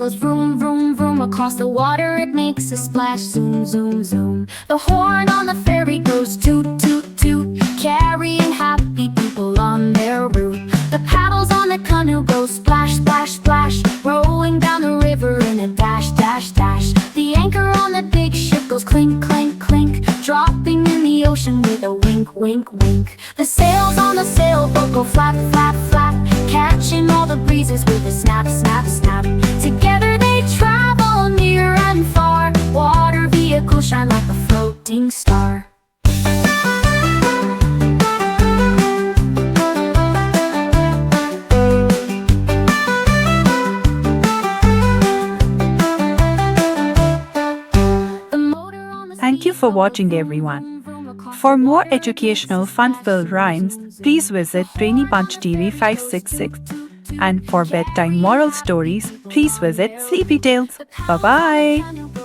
goes vroom, vroom, vroom. Across the water it makes a splash. Zoom, zoom, zoom. The horn on the ferry goes toot, toot, toot, carrying happy people on their route. The paddles on the canoe go splash, splash, splash, rolling down the river in a dash, dash, dash. The anchor on the big ship goes clink, clink, clink, dropping in the ocean with a wink, wink, wink. The sails on the sailboat go flap, flap, flap, catching all the breezes with a snap, snap, snap. Together they travel near and far. Water vehicles shine like a floating star. Thank you for watching, everyone. For more educational fun-filled rhymes, please visit Brainy Bunch TV566. And for bedtime moral stories, please visit Sleepy Tales. Bye-bye.